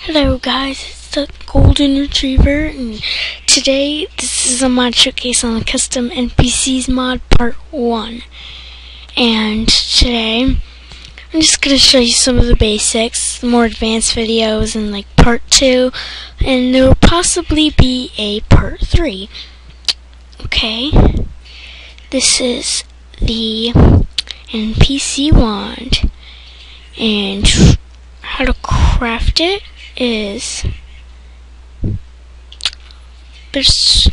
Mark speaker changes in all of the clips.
Speaker 1: Hello guys, it's the Golden Retriever, and today this is a mod showcase on the custom NPCs mod part 1. And today I'm just going to show you some of the basics, the more advanced videos in like part 2, and there will possibly be a part 3. Okay, this is the NPC wand, and how to craft it is there's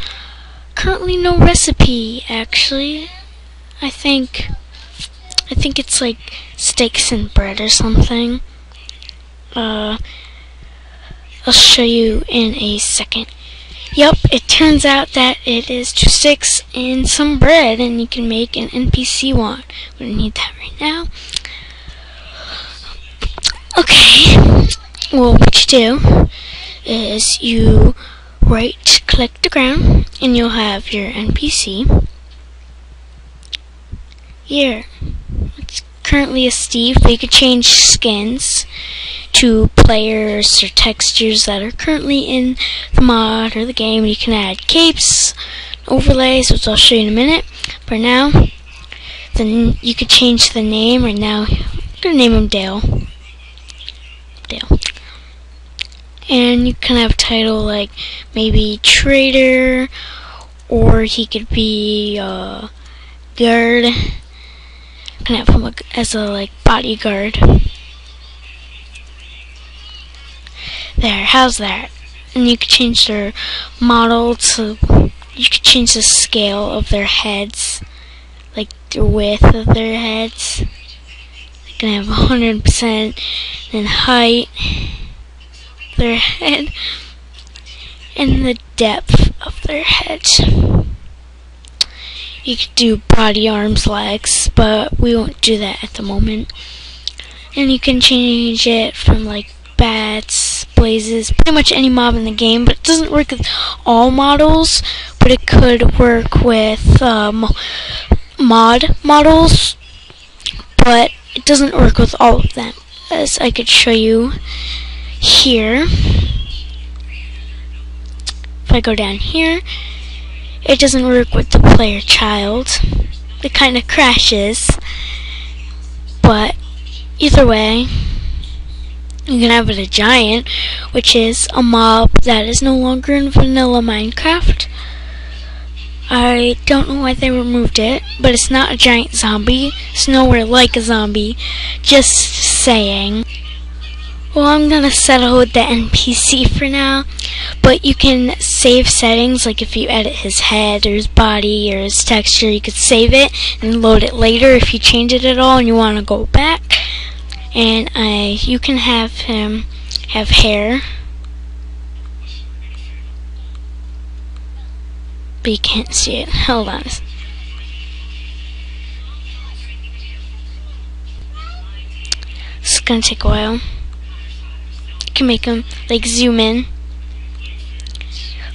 Speaker 1: currently no recipe. Actually, I think it's like steaks and bread or something. I'll show you in a second. Yep, it turns out that it is 2 sticks and some bread, and you can make an NPC wand. We don't need that right now. Okay, well, what you do is you right-click the ground, and you'll have your NPC. Here, it's currently a Steve, but you could change skins to players or textures that are currently in the mod or the game. You can add capes, overlays, which I'll show you in a minute. For now, then you could change the name. Right now, I'm gonna name him Dale. And you can have a title like maybe trader, or he could be guard. You can have him as a like bodyguard. There, how's that? And you could change their model to, you could change the scale of their heads, like the width of their heads. You can have 100% in height, their head, and the depth of their heads. You could do body, arms, legs, but we won't do that at the moment. And you can change it from like bats, blazes, pretty much any mob in the game, but it doesn't work with all models, but it could work with mod models, but it doesn't work with all of them, as I could show you here. If I go down here, it doesn't work with the player child. It kind of crashes, but either way, you can have it a giant, which is a mob that is no longer in vanilla Minecraft. I don't know why they removed it, but it's not a giant zombie. It's nowhere like a zombie. Just saying. Well, I'm gonna settle with the NPC for now, but you can save settings, like if you edit his head or his body or his texture, you could save it and load it later if you change it at all and you want to go back. And you can have him have hair, but you can't see it. Hold on. It's gonna take a while. You can make him like zoom in.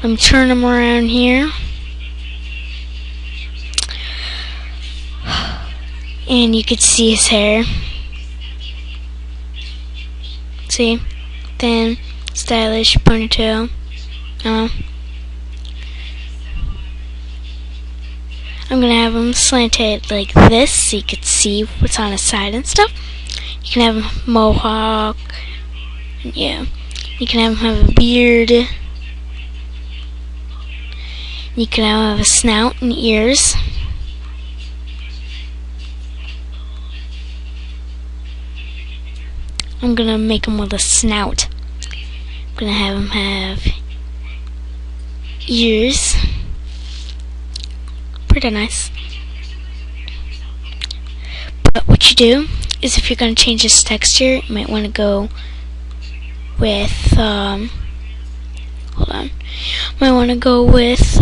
Speaker 1: Let me turn him around here. And you could see his hair. See? Thin, stylish, ponytail. I'm gonna have him slanted like this so you could see what's on his side and stuff. You can have him mohawk. Yeah. You can have him have a beard. You can have a snout and ears. I'm gonna make him with a snout. I'm gonna have him have ears. Pretty nice. But what you do is, if you're gonna change this texture, you might want to go with hold on. Might want to go with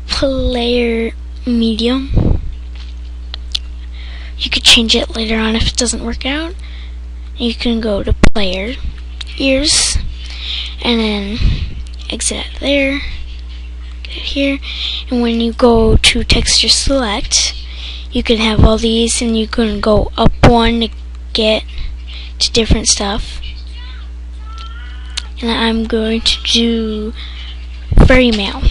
Speaker 1: player medium. You could change it later on if it doesn't work out. You can go to player ears, and then exit out of there, get it here, and when you go to texture select, you can have all these, and you can go up one to get to different stuff. and I'm going to do furry male.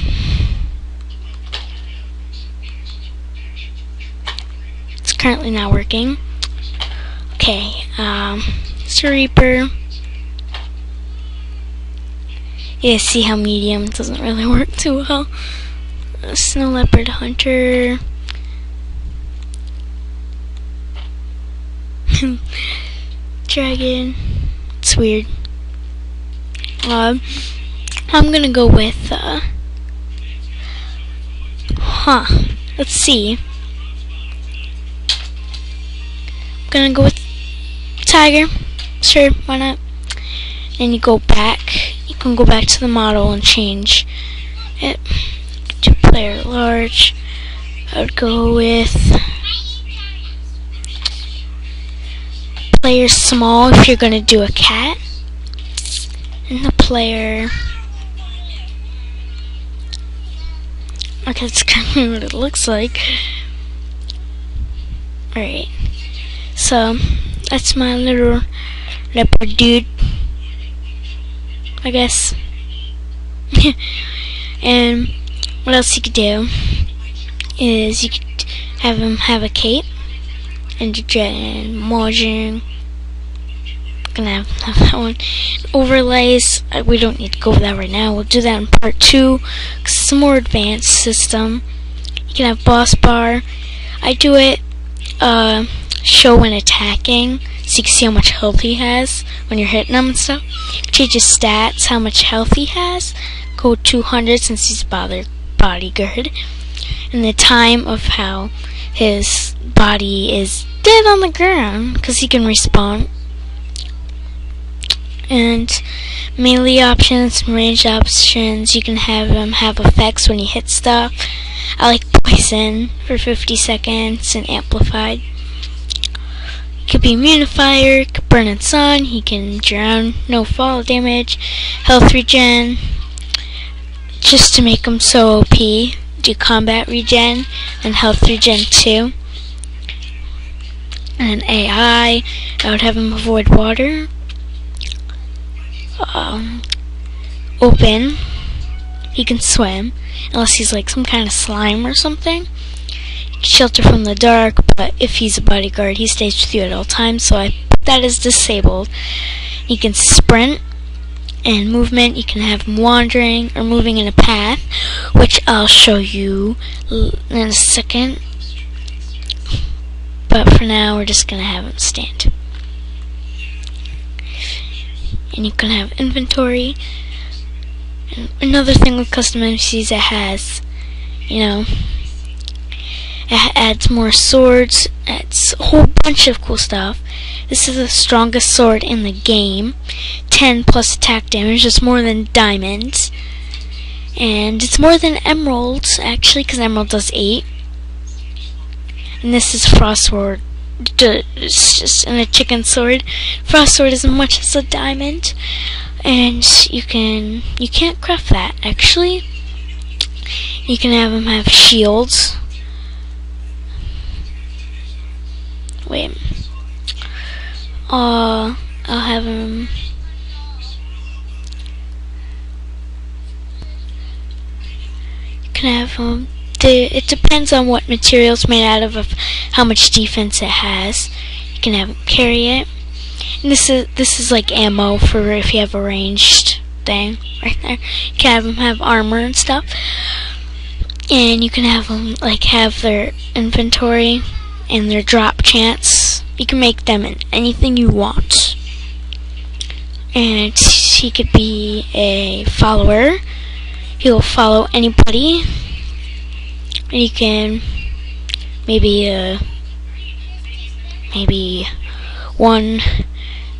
Speaker 1: It's currently not working. Okay, it's a Reaper. Yeah, see how medium doesn't really work too well. Snow Leopard Hunter. Dragon. It's weird. I'm gonna go with let's see. I'm gonna go with Tiger. Sure, why not? And you go back. You can go back to the model and change it to player large. I would go with player small if you're gonna do a cat. And the player, okay, that's kind of what it looks like. Alright, so that's my little leopard dude, I guess. And what else you could do is you could have him have a cape and margin. Gonna have that one. Overlays, we don't need to go over that right now. We'll do that in part 2 because it's a more advanced system. You can have boss bar. I do it show when attacking, so you can see how much health he has when you're hitting him and stuff. Change his stats, how much health he has. Go 200 since he's a bodyguard. And the time of how his body is dead on the ground because he can respawn. And melee options and range options, you can have him have effects when you hit stuff. I like poison for 50 seconds and amplified. Could be immune to fire, could burn in sun, he can drown, no fall damage, health regen, just to make him so OP. Do combat regen and health regen too. And AI, I would have him avoid water. Open, he can swim unless he's like some kind of slime or something. Shelter from the dark, but if he's a bodyguard he stays with you at all times, so I put that as disabled. He can sprint and movement. You can have him wandering or moving in a path, which I'll show you in a second, but for now we're just gonna have him stand. And you can have inventory. And another thing with custom Npcs, it has, it adds more swords, adds a whole bunch of cool stuff. This is the strongest sword in the game. 10 plus attack damage, it's more than diamonds. And it's more than emeralds, actually, because emerald does 8. And this is frost sword. It's just in a chicken sword. Frost sword is as much as a diamond, and you can't craft that actually. You can have him have shields. Wait, I'll have him. You can have him. It depends on what material it's made out of how much defense it has. You can have him carry it. And this is like ammo for if you have a ranged thing right there. You can have them have armor and stuff. And you can have them like have their inventory and their drop chance. You can make them in anything you want. And he could be a follower. He will follow anybody. And you can maybe one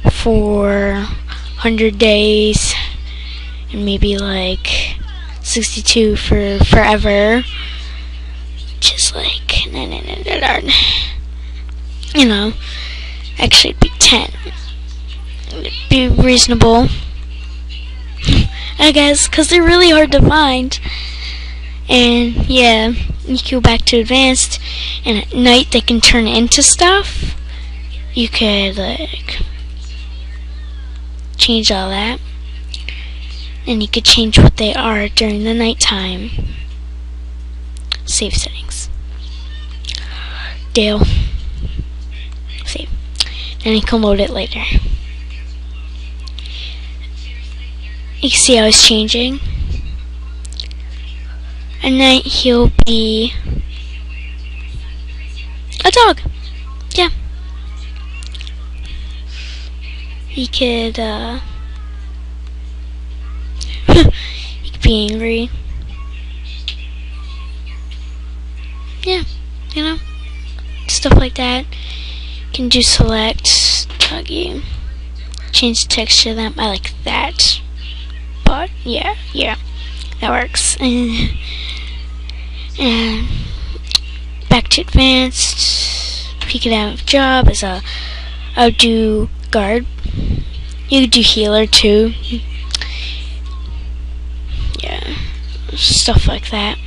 Speaker 1: for 100 days, and maybe like 62 for forever. Just like actually it'd be 10. It'd be reasonable, I guess, because they're really hard to find. And yeah, you go back to advanced, and at night they can turn into stuff. You could like change all that. and you could change what they are during the nighttime. Save settings. Dale. Save. And you can load it later. You can see how it's changing. At night he'll be a dog. Yeah. He could he could be angry. Yeah, you know, stuff like that. You can do select doggy. Change the texture of them. I like that. But yeah, that works. And back to advanced. He could have a job as a I'll do guard. You could do healer too. Yeah, stuff like that.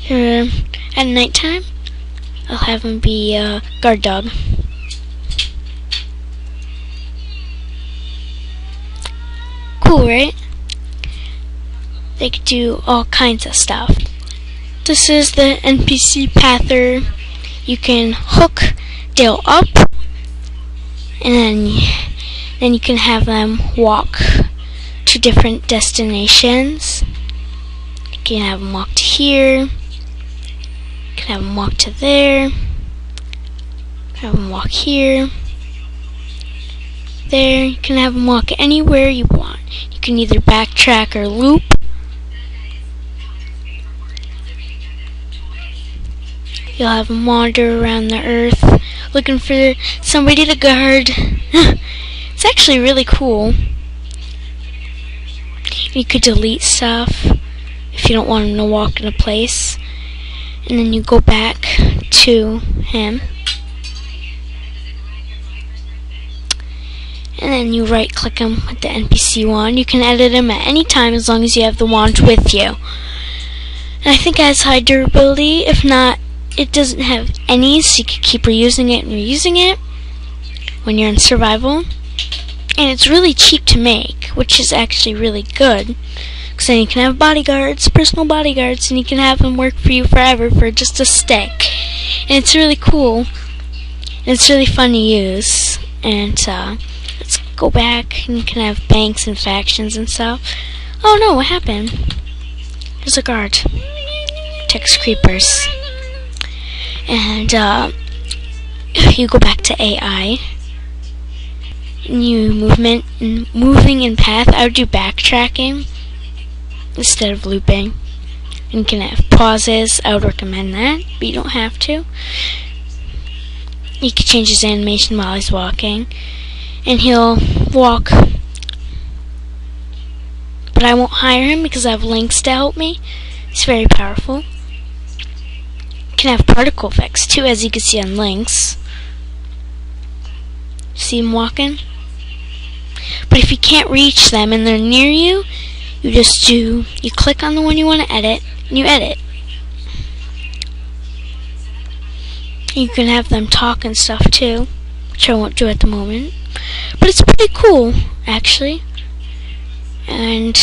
Speaker 1: At nighttime, I'll have him be a guard dog. Cool, right? They could do all kinds of stuff. This is the NPC pather. You can hook Dale up, and then you can have them walk to different destinations. You can have them walk to here. You can have them walk to there. Have them walk here. There. You can have them walk anywhere you want. You can either backtrack or loop. You'll have them wander around the earth looking for somebody to guard. It's actually really cool. You could delete stuff if you don't want him to walk in a place. And then you go back to him. And then you right click him with the NPC wand. You can edit him at any time as long as you have the wand with you. And I think it has high durability. If not, it doesn't have any, so you can keep reusing it and reusing it when you're in survival. And it's really cheap to make, which is actually really good, because then you can have bodyguards, personal bodyguards, and you can have them work for you forever for just a stick. And it's really cool, and it's really fun to use. And let's go back, and you can have banks and factions and stuff. Oh no, what happened? There's a guard. Protects creepers. And you go back to AI, new movement, moving in path. I would do backtracking instead of looping. And you can have pauses. I would recommend that, but you don't have to. You can change his animation while he's walking, and he'll walk. But I won't hire him because I have links to help me. It's very powerful. Can have particle effects too, as you can see on links. See him walking? But if you can't reach them and they're near you, you click on the one you want to edit, and you edit. You can have them talk and stuff too, which I won't do at the moment. But it's pretty cool, actually. And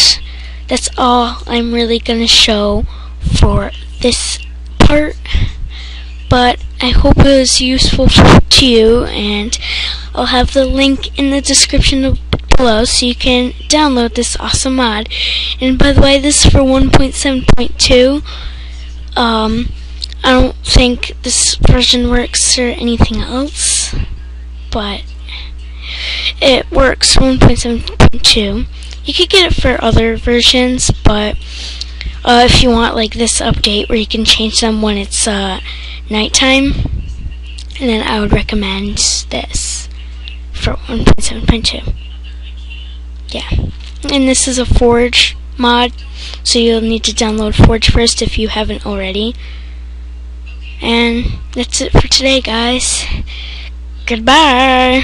Speaker 1: that's all I'm really going to show for this part, but I hope it was useful to you, and I'll have the link in the description below so you can download this awesome mod. And by the way, this is for 1.7.2. I don't think this version works or anything else, but it works for 1.7.2. You could get it for other versions, but if you want like this update where you can change them when it's nighttime, and then I would recommend this for 1.7.2. Yeah, and this is a Forge mod, so you'll need to download Forge first if you haven't already. And that's it for today, guys. Goodbye.